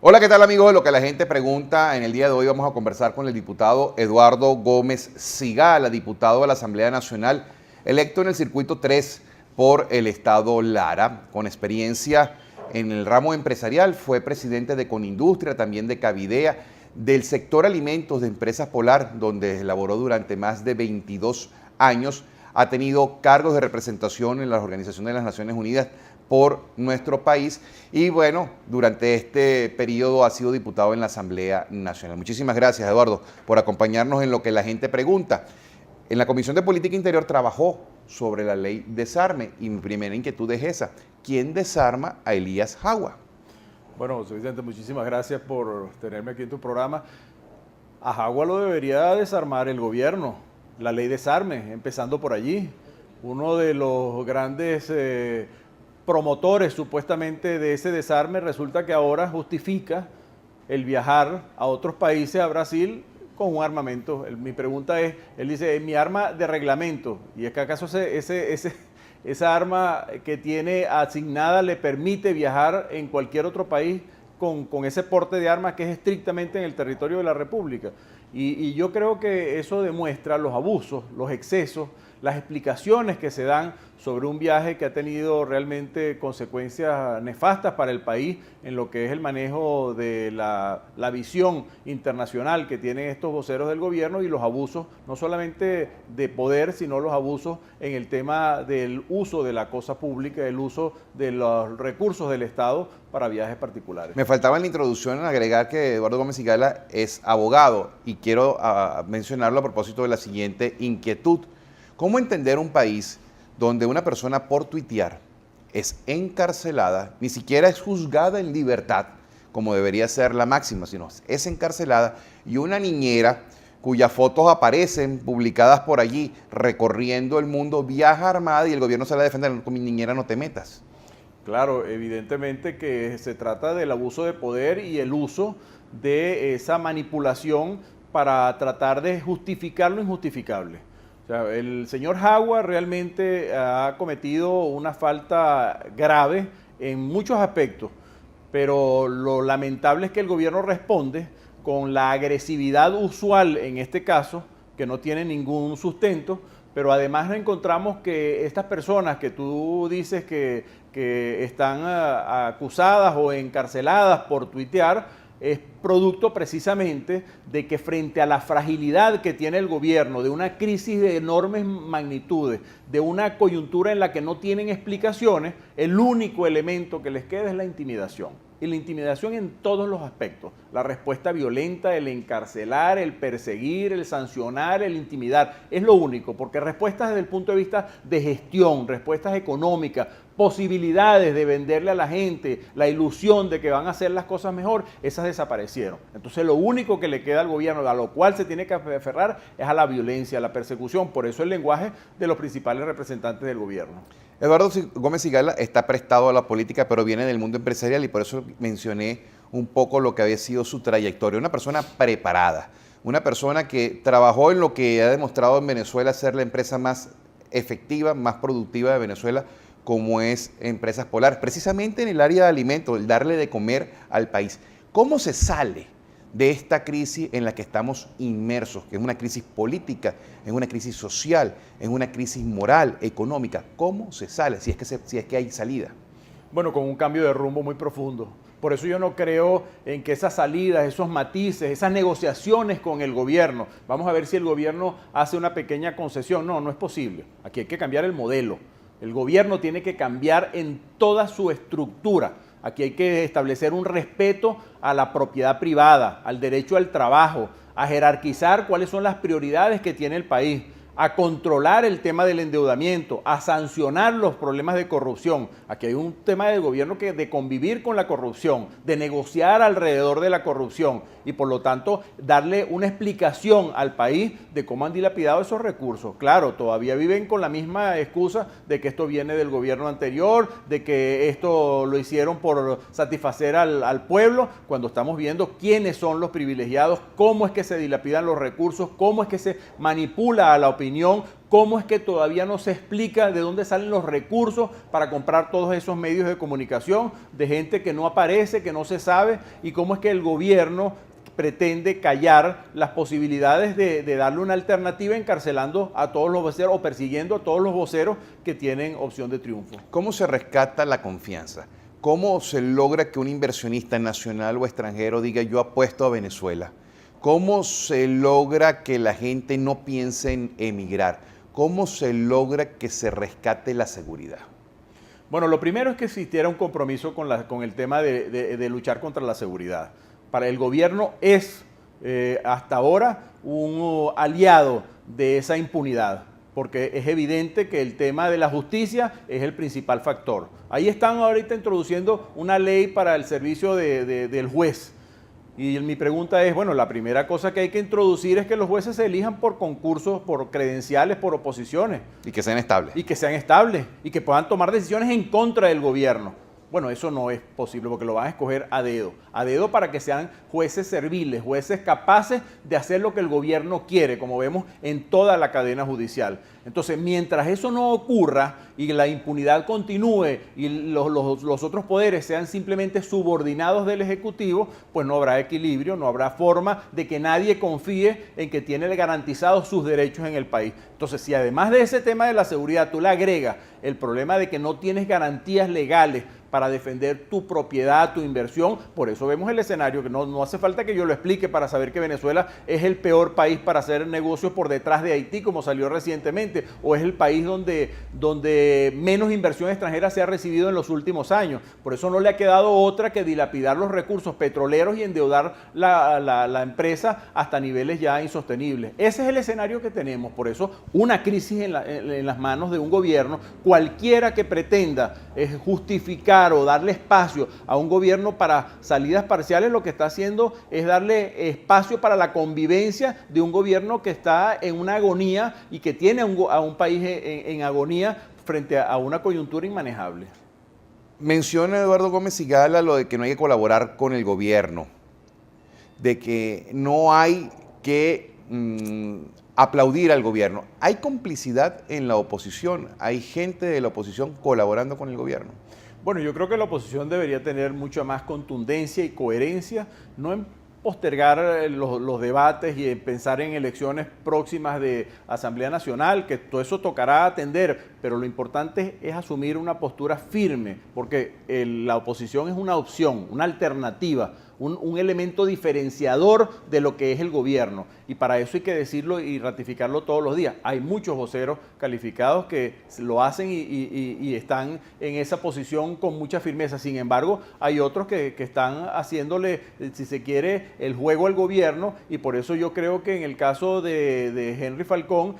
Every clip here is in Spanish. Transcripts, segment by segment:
Hola, ¿qué tal amigos de Lo que la gente pregunta? En el día de hoy vamos a conversar con el diputado Eduardo Gómez Sigala, diputado de la Asamblea Nacional, electo en el Circuito 3 por el Estado Lara, con experiencia en el ramo empresarial. Fue presidente de Conindustria, también de Cavidea, del sector alimentos de Empresas Polar, donde laboró durante más de 22 años. Ha tenido cargos de representación en las organizaciones de las Naciones Unidas por nuestro país y bueno, durante este periodo ha sido diputado en la Asamblea Nacional. Muchísimas gracias, Eduardo, por acompañarnos en Lo que la gente pregunta. En la Comisión de Política Interior trabajó sobre la ley desarme y mi primera inquietud es esa: ¿quién desarma a Elías Jagua? Bueno, José Vicente, muchísimas gracias por tenerme aquí en tu programa. A Jagua lo debería desarmar el gobierno, la ley desarme, empezando por allí. Uno de los grandes promotores supuestamente de ese desarme resulta que ahora justifica el viajar a otros países, a Brasil, con un armamento. Mi pregunta es, él dice, mi arma de reglamento, ¿y es que acaso esa arma que tiene asignada le permite viajar en cualquier otro país con ese porte de armas que es estrictamente en el territorio de la República? Y yo creo que eso demuestra los abusos, los excesos, las explicaciones que se dan sobre un viaje que ha tenido realmente consecuencias nefastas para el país en lo que es el manejo de la visión internacional que tienen estos voceros del gobierno y los abusos, no solamente de poder, sino los abusos en el tema del uso de la cosa pública, el uso de los recursos del Estado para viajes particulares. Me faltaba en la introducción agregar que Eduardo Gómez Sigala es abogado y quiero mencionarlo a propósito de la siguiente inquietud. ¿Cómo entender un país donde una persona por tuitear es encarcelada, ni siquiera es juzgada en libertad, como debería ser la máxima, sino es encarcelada, y una niñera cuyas fotos aparecen publicadas por allí recorriendo el mundo viaja armada y el gobierno sale a defender? Con mi niñera no te metas. Claro, evidentemente que se trata del abuso de poder y el uso de esa manipulación para tratar de justificar lo injustificable. O sea, el señor Jagua realmente ha cometido una falta grave en muchos aspectos, pero lo lamentable es que el gobierno responde con la agresividad usual en este caso, que no tiene ningún sustento, pero además encontramos que estas personas que tú dices que están acusadas o encarceladas por tuitear, es producto precisamente de que frente a la fragilidad que tiene el gobierno, de una crisis de enormes magnitudes, de una coyuntura en la que no tienen explicaciones, el único elemento que les queda es la intimidación. Y la intimidación en todos los aspectos. La respuesta violenta, el encarcelar, el perseguir, el sancionar, el intimidar. Es lo único, porque respuestas desde el punto de vista de gestión, respuestas económicas, posibilidades de venderle a la gente, la ilusión de que van a hacer las cosas mejor, esas desaparecieron. Entonces lo único que le queda al gobierno, a lo cual se tiene que aferrar, es a la violencia, a la persecución. Por eso el lenguaje de los principales representantes del gobierno. Eduardo Gómez Sigala está prestado a la política, pero viene del mundo empresarial y por eso mencioné un poco lo que había sido su trayectoria. Una persona preparada, una persona que trabajó en lo que ha demostrado en Venezuela ser la empresa más efectiva, más productiva de Venezuela, como es Empresas Polar, precisamente en el área de alimentos, el darle de comer al país. ¿Cómo se sale de esta crisis en la que estamos inmersos, que es una crisis política, es una crisis social, es una crisis moral, económica? ¿Cómo se sale si es que hay salida? Bueno, con un cambio de rumbo muy profundo. Por eso yo no creo en que esas salidas, esos matices, esas negociaciones con el gobierno, vamos a ver si el gobierno hace una pequeña concesión. No, no es posible. Aquí hay que cambiar el modelo. El gobierno tiene que cambiar en toda su estructura. Aquí hay que establecer un respeto a la propiedad privada, al derecho al trabajo, a jerarquizar cuáles son las prioridades que tiene el país, a controlar el tema del endeudamiento, a sancionar los problemas de corrupción. Aquí hay un tema del gobierno de convivir con la corrupción, de negociar alrededor de la corrupción y por lo tanto darle una explicación al país de cómo han dilapidado esos recursos. Claro, todavía viven con la misma excusa de que esto viene del gobierno anterior, de que esto lo hicieron por satisfacer al pueblo, cuando estamos viendo quiénes son los privilegiados, cómo es que se dilapidan los recursos, cómo es que se manipula a la opinión, cómo es que todavía no se explica de dónde salen los recursos para comprar todos esos medios de comunicación de gente que no aparece, que no se sabe, y cómo es que el gobierno pretende callar las posibilidades de darle una alternativa encarcelando a todos los voceros o persiguiendo a todos los voceros que tienen opción de triunfo. ¿Cómo se rescata la confianza? ¿Cómo se logra que un inversionista nacional o extranjero diga yo apuesto a Venezuela? ¿Cómo se logra que la gente no piense en emigrar? ¿Cómo se logra que se rescate la seguridad? Bueno, lo primero es que existiera un compromiso con el tema de luchar contra la seguridad. Para el gobierno es hasta ahora un aliado de esa impunidad, porque es evidente que el tema de la justicia es el principal factor. Ahí están ahorita introduciendo una ley para el servicio del juez. Y mi pregunta es, bueno, la primera cosa que hay que introducir es que los jueces se elijan por concursos, por credenciales, por oposiciones. Y que sean estables. Y que sean estables y que puedan tomar decisiones en contra del gobierno. Bueno, eso no es posible porque lo van a escoger a dedo para que sean jueces serviles, jueces capaces de hacer lo que el gobierno quiere, como vemos en toda la cadena judicial. Entonces, mientras eso no ocurra y la impunidad continúe y los otros poderes sean simplemente subordinados del Ejecutivo, pues no habrá equilibrio, no habrá forma de que nadie confíe en que tiene garantizados sus derechos en el país. Entonces, si además de ese tema de la seguridad tú le agregas el problema de que no tienes garantías legales para defender tu propiedad, tu inversión, por eso vemos el escenario, que no hace falta que yo lo explique para saber que Venezuela es el peor país para hacer negocios por detrás de Haití, como salió recientemente, o es el país donde menos inversión extranjera se ha recibido en los últimos años. Por eso no le ha quedado otra que dilapidar los recursos petroleros y endeudar la empresa hasta niveles ya insostenibles. Ese es el escenario que tenemos, por eso una crisis en las manos de un gobierno, cualquiera que pretenda justificar o darle espacio a un gobierno para salidas parciales, lo que está haciendo es darle espacio para la convivencia de un gobierno que está en una agonía y que tiene a un país en agonía frente a una coyuntura inmanejable. Menciona Eduardo Gómez Sigala lo de que no hay que colaborar con el gobierno, de que no hay que aplaudir al gobierno. ¿Hay complicidad en la oposición? ¿Hay gente de la oposición colaborando con el gobierno? Bueno, yo creo que la oposición debería tener mucha más contundencia y coherencia, no en postergar los debates y en pensar en elecciones próximas de Asamblea Nacional, que todo eso tocará atender, pero lo importante es asumir una postura firme, porque la oposición es una opción, una alternativa, un elemento diferenciador de lo que es el gobierno. Y para eso hay que decirlo y ratificarlo todos los días. Hay muchos voceros calificados que lo hacen y están en esa posición con mucha firmeza. Sin embargo, hay otros que están haciéndole, si se quiere, el juego al gobierno, y por eso yo creo que en el caso de Henry Falcón,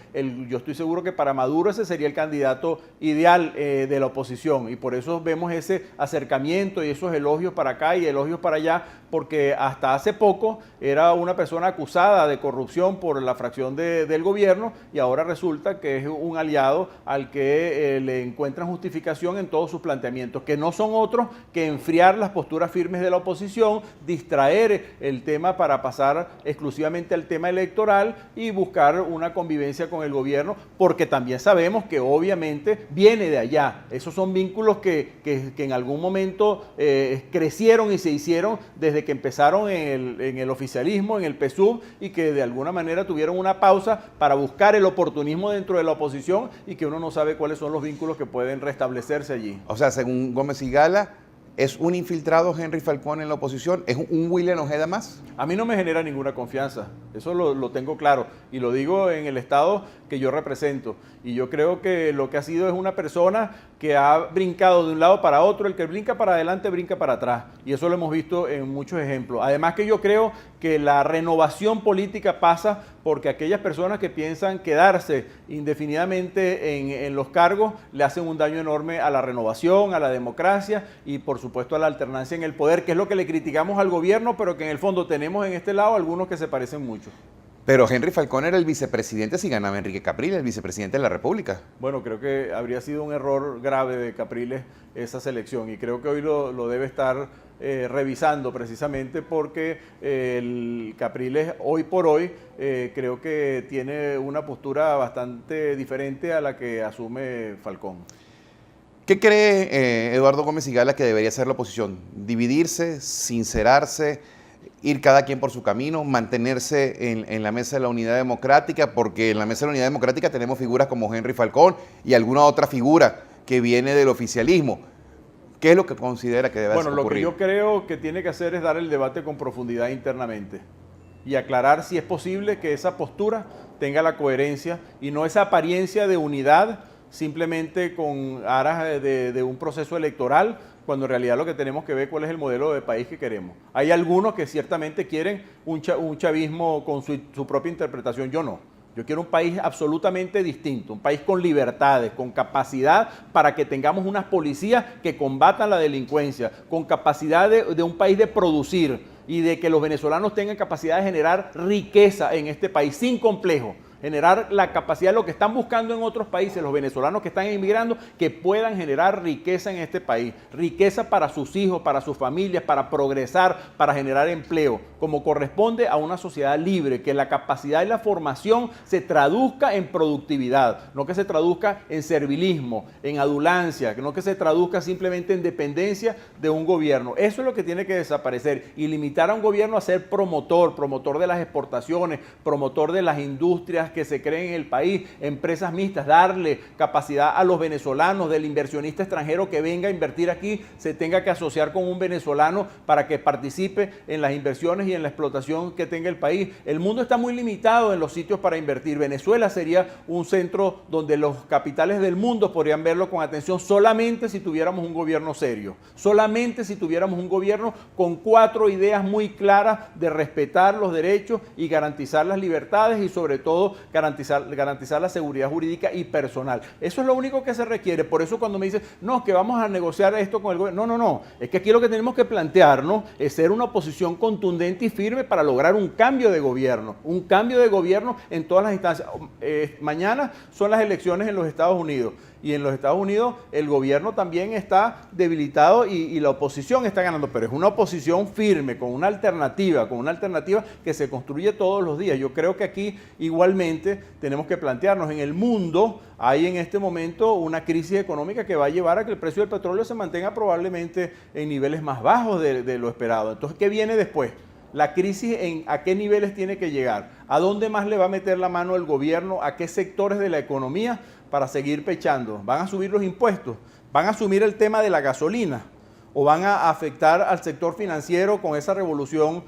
yo estoy seguro que para Maduro ese sería el candidato ideal de la oposición, y por eso vemos ese acercamiento y esos elogios para acá y elogios para allá, porque hasta hace poco era una persona acusada de corrupción por la fracción del gobierno y ahora resulta que es un aliado al que le encuentran justificación en todos sus planteamientos, que no son otros que enfriar las posturas firmes de la oposición, distraer el tema para pasar exclusivamente al tema electoral y buscar una convivencia con el gobierno, porque también sabemos que obviamente viene de allá. Esos son vínculos que en algún momento crecieron y se hicieron desde que empezaron en el oficialismo, en el PSUV, y que de alguna manera tuvieron una pausa para buscar el oportunismo dentro de la oposición y que uno no sabe cuáles son los vínculos que pueden restablecerse allí. O sea, según Gómez Sigala, ¿es un infiltrado Henry Falcón en la oposición? ¿Es un William Ojeda más? A mí no me genera ninguna confianza, eso lo tengo claro y lo digo en el estado que yo represento. Y yo creo que lo que ha sido es una persona que ha brincado de un lado para otro, el que brinca para adelante brinca para atrás. Y eso lo hemos visto en muchos ejemplos. Además que yo creo que la renovación política pasa porque aquellas personas que piensan quedarse indefinidamente en los cargos le hacen un daño enorme a la renovación, a la democracia y por supuesto a la alternancia en el poder, que es lo que le criticamos al gobierno, pero que en el fondo tenemos en este lado algunos que se parecen mucho. Pero Henry Falcón era el vicepresidente si ganaba Enrique Capriles, el vicepresidente de la República. Bueno, creo que habría sido un error grave de Capriles esa selección y creo que hoy lo debe estar revisando precisamente porque el Capriles hoy por hoy creo que tiene una postura bastante diferente a la que asume Falcón. ¿Qué cree Eduardo Gómez Sigala que debería ser la oposición? ¿Dividirse, sincerarse, ir cada quien por su camino, mantenerse en la mesa de la unidad democrática? Porque en la mesa de la unidad democrática tenemos figuras como Henry Falcón y alguna otra figura que viene del oficialismo. ¿Qué es lo que considera que debe ocurrir? Bueno, lo que yo creo que tiene que hacer es dar el debate con profundidad internamente y aclarar si es posible que esa postura tenga la coherencia y no esa apariencia de unidad simplemente con aras de un proceso electoral, cuando en realidad lo que tenemos que ver cuál es el modelo de país que queremos. Hay algunos que ciertamente quieren un chavismo con su propia interpretación, yo no. Yo quiero un país absolutamente distinto, un país con libertades, con capacidad para que tengamos unas policías que combatan la delincuencia, con capacidad de un país de producir y de que los venezolanos tengan capacidad de generar riqueza en este país sin complejo. Generar la capacidad de lo que están buscando en otros países, los venezolanos que están emigrando, que puedan generar riqueza en este país, riqueza para sus hijos, para sus familias, para progresar, para generar empleo, como corresponde a una sociedad libre, que la capacidad y la formación se traduzca en productividad, no que se traduzca en servilismo, en adulancia, no que se traduzca simplemente en dependencia de un gobierno. Eso es lo que tiene que desaparecer y limitar a un gobierno a ser promotor de las exportaciones, promotor de las industrias que se creen en el país, empresas mixtas, darle capacidad a los venezolanos, del inversionista extranjero que venga a invertir aquí, se tenga que asociar con un venezolano para que participe en las inversiones y en la explotación que tenga el país. El mundo está muy limitado en los sitios para invertir. Venezuela sería un centro donde los capitales del mundo podrían verlo con atención solamente si tuviéramos un gobierno serio, solamente si tuviéramos un gobierno con 4 ideas muy claras de respetar los derechos y garantizar las libertades y sobre todo garantizar la seguridad jurídica y personal. Eso es lo único que se requiere. Por eso cuando me dicen, no, que vamos a negociar esto con el gobierno. No. Es que aquí lo que tenemos que plantearnos es ser una oposición contundente y firme para lograr un cambio de gobierno en todas las instancias. Mañana son las elecciones en los Estados Unidos. Y en los Estados Unidos el gobierno también está debilitado y la oposición está ganando, pero es una oposición firme, con una alternativa que se construye todos los días. Yo creo que aquí igualmente tenemos que plantearnos, en el mundo hay en este momento una crisis económica que va a llevar a que el precio del petróleo se mantenga probablemente en niveles más bajos de lo esperado. Entonces, ¿qué viene después? La crisis, ¿a qué niveles tiene que llegar? ¿A dónde más le va a meter la mano el gobierno? ¿A qué sectores de la economía para seguir pechando? ¿Van a subir los impuestos? ¿Van a asumir el tema de la gasolina? ¿O van a afectar al sector financiero con esa revolución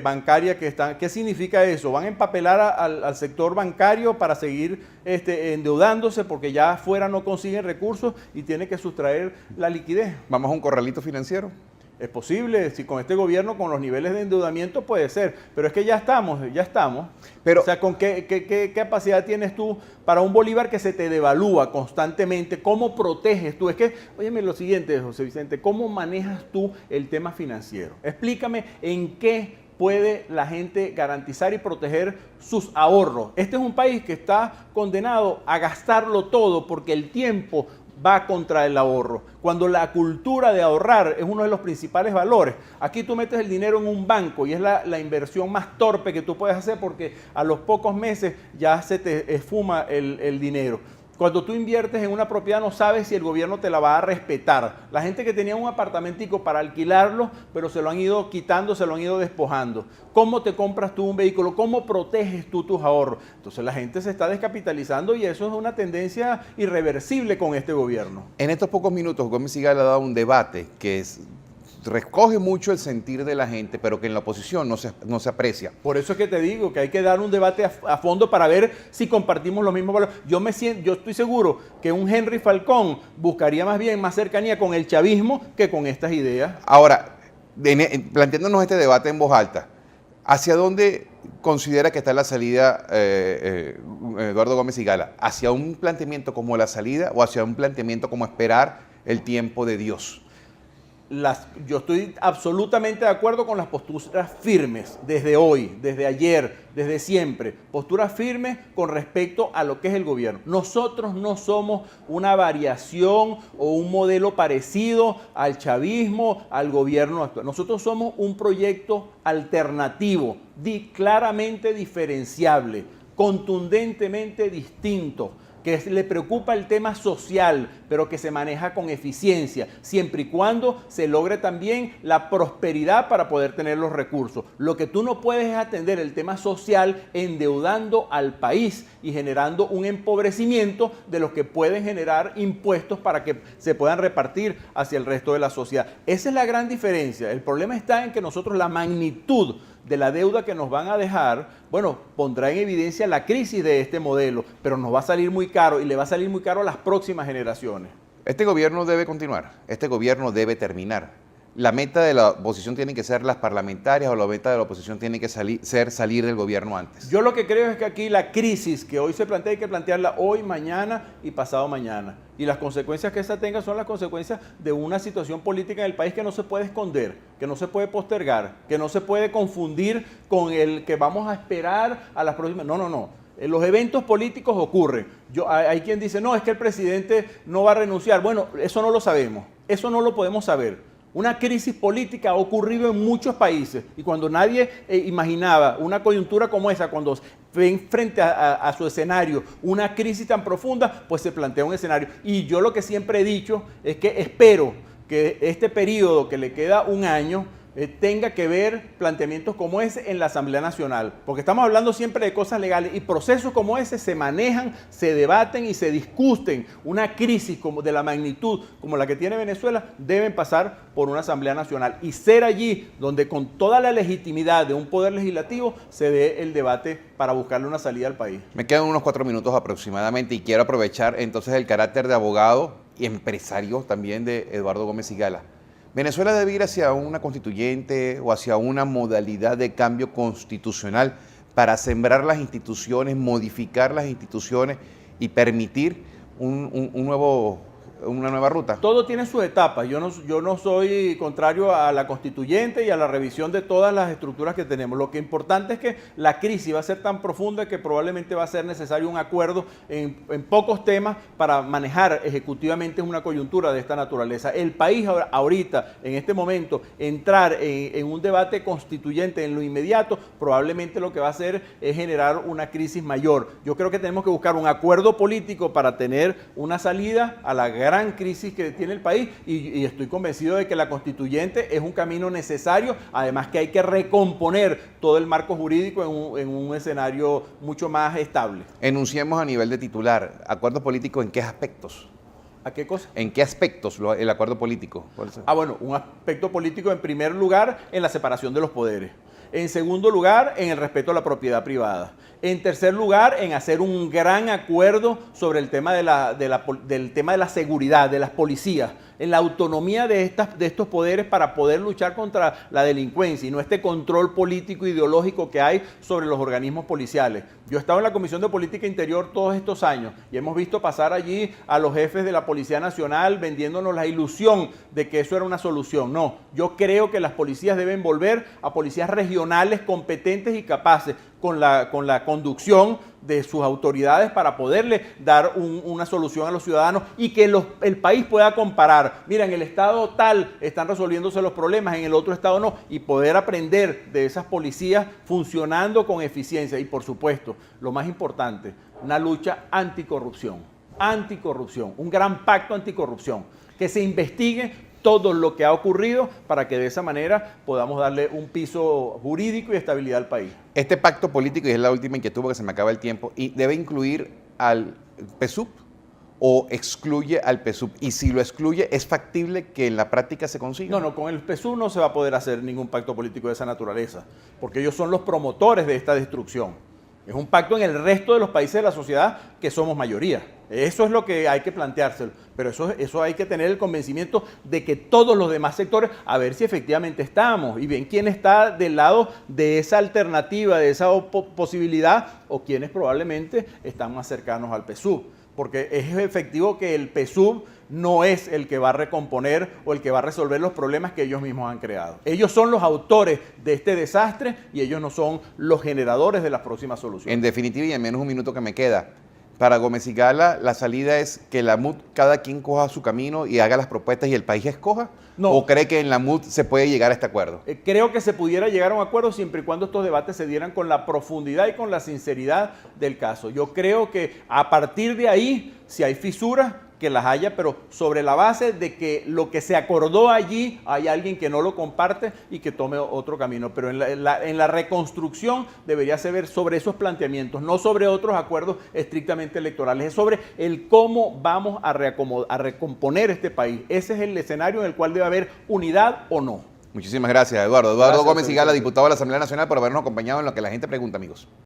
bancaria que están? ¿Qué significa eso? ¿Van a empapelar al sector bancario para seguir endeudándose porque ya afuera no consiguen recursos y tienen que sustraer la liquidez? ¿Vamos a un corralito financiero? Es posible, si con este gobierno, con los niveles de endeudamiento puede ser, pero es que ya estamos. Pero, o sea, ¿con qué capacidad tienes tú para un bolívar que se te devalúa constantemente? ¿Cómo proteges tú? Es que, óyeme lo siguiente, José Vicente, ¿cómo manejas tú el tema financiero? Explícame en qué puede la gente garantizar y proteger sus ahorros. Este es un país que está condenado a gastarlo todo porque el tiempo va contra el ahorro, cuando la cultura de ahorrar es uno de los principales valores. Aquí tú metes el dinero en un banco y es la inversión más torpe que tú puedes hacer porque a los pocos meses ya se te esfuma el dinero. Cuando tú inviertes en una propiedad no sabes si el gobierno te la va a respetar. La gente que tenía un apartamentico para alquilarlo, pero se lo han ido quitando, se lo han ido despojando. ¿Cómo te compras tú un vehículo? ¿Cómo proteges tú tus ahorros? Entonces la gente se está descapitalizando y eso es una tendencia irreversible con este gobierno. En estos pocos minutos Gómez Sigala ha dado un debate que recoge mucho el sentir de la gente, pero que en la oposición no se aprecia. Por eso es que te digo que hay que dar un debate a fondo para ver si compartimos los mismos valores. Yo estoy seguro que un Henry Falcón buscaría más cercanía con el chavismo que con estas ideas. Ahora, planteándonos este debate en voz alta, ¿hacia dónde considera que está la salida Eduardo Gómez Sigala? ¿Hacia un planteamiento como la salida o hacia un planteamiento como esperar el tiempo de Dios? Yo estoy absolutamente de acuerdo con las posturas firmes desde hoy, desde ayer, desde siempre. Posturas firmes con respecto a lo que es el gobierno. Nosotros no somos una variación o un modelo parecido al chavismo, al gobierno actual. Nosotros somos un proyecto alternativo, claramente diferenciable, contundentemente distinto, que le preocupa el tema social, pero que se maneja con eficiencia, siempre y cuando se logre también la prosperidad para poder tener los recursos. Lo que tú no puedes es atender el tema social endeudando al país y generando un empobrecimiento de los que pueden generar impuestos para que se puedan repartir hacia el resto de la sociedad. Esa es la gran diferencia. El problema está en que nosotros la magnitud de la deuda que nos van a dejar, bueno, pondrá en evidencia la crisis de este modelo, pero nos va a salir muy caro y le va a salir muy caro a las próximas generaciones. Este gobierno debe continuar, este gobierno debe terminar. La meta de la oposición tiene que ser las parlamentarias o la meta de la oposición tiene que ser salir del gobierno antes. Yo lo que creo es que aquí la crisis que hoy se plantea hay que plantearla hoy, mañana y pasado mañana. Y las consecuencias que esa tenga son las consecuencias de una situación política en el país que no se puede esconder, que no se puede postergar, que no se puede confundir con el que vamos a esperar a las próximas. No. Los eventos políticos ocurren. Hay quien dice, no, es que el presidente no va a renunciar. Bueno, eso no lo sabemos, eso no lo podemos saber. Una crisis política ha ocurrido en muchos países y cuando nadie imaginaba una coyuntura como esa, cuando ven frente a su escenario una crisis tan profunda, pues se plantea un escenario. Y yo lo que siempre he dicho es que espero que este periodo que le queda un año tenga que ver planteamientos como ese en la Asamblea Nacional, porque estamos hablando siempre de cosas legales y procesos como ese se manejan, se debaten y se discuten. Una crisis como de la magnitud como la que tiene Venezuela deben pasar por una Asamblea Nacional y ser allí donde con toda la legitimidad de un poder legislativo se dé el debate para buscarle una salida al país. Me quedan unos 4 minutos aproximadamente y quiero aprovechar entonces el carácter de abogado y empresario también de Eduardo Gómez Sigala. ¿Venezuela debe ir hacia una constituyente o hacia una modalidad de cambio constitucional para sembrar las instituciones, modificar las instituciones y permitir una nueva ruta? Todo tiene sus etapas. Yo no soy contrario a la constituyente y a la revisión de todas las estructuras que tenemos. Lo que es importante es que la crisis va a ser tan profunda que probablemente va a ser necesario un acuerdo en pocos temas para manejar ejecutivamente una coyuntura de esta naturaleza. El país ahorita, en este momento, entrar en un debate constituyente en lo inmediato, probablemente lo que va a hacer es generar una crisis mayor. Yo creo que tenemos que buscar un acuerdo político para tener una salida a la gran crisis que tiene el país y estoy convencido de que la constituyente es un camino necesario, además que hay que recomponer todo el marco jurídico en un escenario mucho más estable. Enunciemos a nivel de titular, ¿acuerdo político en qué aspectos? ¿A qué cosa? ¿En qué aspectos el acuerdo político? Bueno, un aspecto político en primer lugar en la separación de los poderes. En segundo lugar, en el respeto a la propiedad privada. En tercer lugar, en hacer un gran acuerdo sobre el tema del tema de la seguridad, de las policías, en la autonomía de estos poderes para poder luchar contra la delincuencia y no este control político ideológico que hay sobre los organismos policiales. Yo he estado en la Comisión de Política Interior todos estos años y hemos visto pasar allí a los jefes de la Policía Nacional vendiéndonos la ilusión de que eso era una solución. No, yo creo que las policías deben volver a policías regionales competentes y capaces con la conducción de sus autoridades para poderle dar una solución a los ciudadanos y que el país pueda comparar. Mira, en el estado tal están resolviéndose los problemas, en el otro estado no, y poder aprender de esas policías funcionando con eficiencia. Y por supuesto, lo más importante, una lucha anticorrupción, un gran pacto anticorrupción, que se investigue todo lo que ha ocurrido para que de esa manera podamos darle un piso jurídico y estabilidad al país. Este pacto político, y es la última inquietud porque se me acaba el tiempo, y ¿debe incluir al PSUV o excluye al PSUV? Y si lo excluye, ¿es factible que en la práctica se consiga? No, con el PSUV no se va a poder hacer ningún pacto político de esa naturaleza, porque ellos son los promotores de esta destrucción. Es un pacto en el resto de los países de la sociedad que somos mayoría. Eso es lo que hay que planteárselo. Pero eso hay que tener el convencimiento de que todos los demás sectores, a ver si efectivamente estamos y bien quién está del lado de esa alternativa, de esa posibilidad o quienes probablemente están más cercanos al PSUV. porque es efectivo que el PSUV no es el que va a recomponer o el que va a resolver los problemas que ellos mismos han creado. Ellos son los autores de este desastre y ellos no son los generadores de las próximas soluciones. En definitiva, y en menos un minuto que me queda, para Gómez y Gala, la salida es que la MUD cada quien coja su camino y haga las propuestas y el país escoja. No. ¿O cree que en la MUD se puede llegar a este acuerdo? Creo que se pudiera llegar a un acuerdo siempre y cuando estos debates se dieran con la profundidad y con la sinceridad del caso. Yo creo que a partir de ahí, si hay fisuras, que las haya, pero sobre la base de que lo que se acordó allí hay alguien que no lo comparte y que tome otro camino. Pero en la reconstrucción debería ser sobre esos planteamientos, no sobre otros acuerdos estrictamente electorales. Es sobre el cómo vamos a recomponer este país. Ese es el escenario en el cual debe haber unidad o no. Muchísimas gracias, Eduardo. Eduardo Gracias, Gómez y Gala, Felipe. diputado de la Asamblea Nacional, por habernos acompañado en lo que la gente pregunta, amigos.